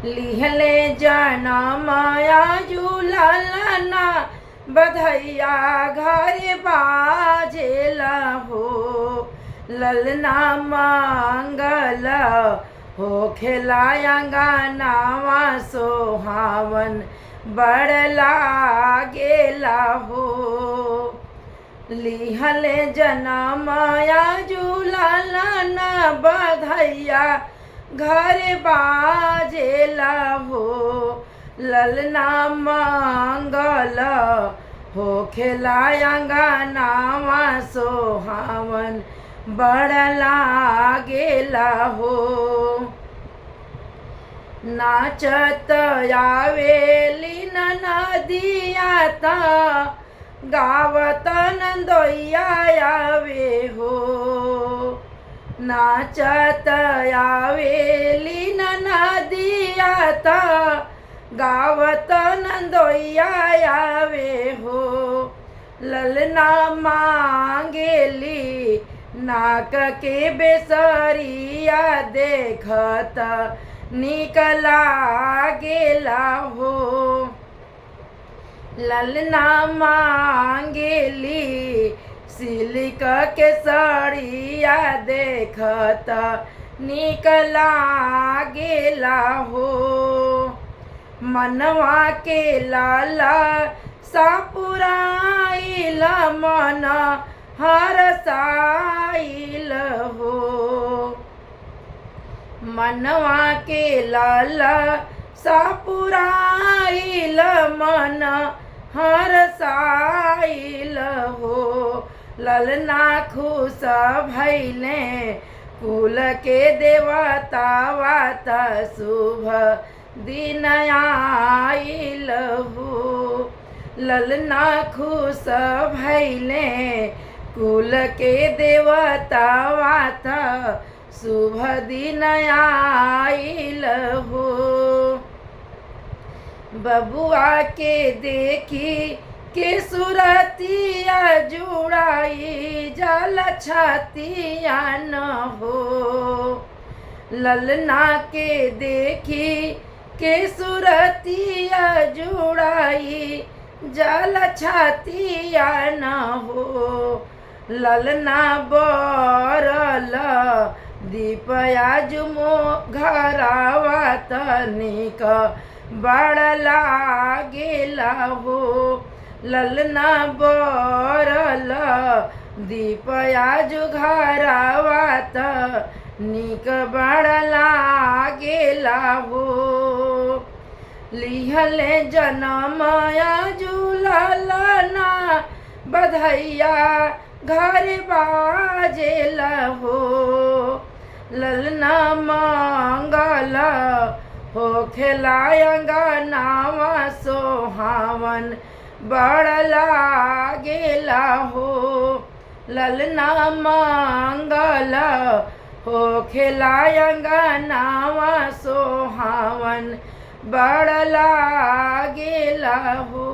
लिहले जनमया जुललना बधैया घर बाजेला हो। ललना मंगल हो खेला अंगनावा सोहावन बड़ लागेला हो। लिहले जनमया जुललना बधैया घर बाजेला हो। ललना मंगल हो खेला अंगनावा सोहावन बड़ लागेला हो। नाचत आवेली नदिया ता गावत नंदोइया आवे हो। नाचत आवेली नदिया ता गावत नंदोइया आवे हो। ललना मांगेली नाक के बेसरिया देखत निकला गेला हो। ललना मांगेली सिल्क के सड़िया देखत निकला गेला हो। मनवा के लाला सापुराइल मन हरसाइल हो। मनवा के लाला सापुराइल मन हरसाइल हो। ललना खुश भैले कुल के देवता वात शुभ दिन आइल हो। ललना खुश भैले कुल के देवता वात शुभ दिन आइल हो। बबुआ के देखी के सुरतिया जुड़ाई जल छतिया न हो। ललना के देखी के सुरतिया जुड़ाई जल छतिया न हो। ललना बरल दीपया जुमो घरावा तनिक बड़ लागेला हो। ललना बरल दीपया जु घरावा तनिक बड़ लागेला हो। लिहले जनमया जुललना बधैया घर बाजेला हो। ललना मंगल हो खेला अंगनावा सोहावन बड़ लागेला हो। ललना मंगल हो खेला अंगनावा सोहावन बड़ लागेला हो।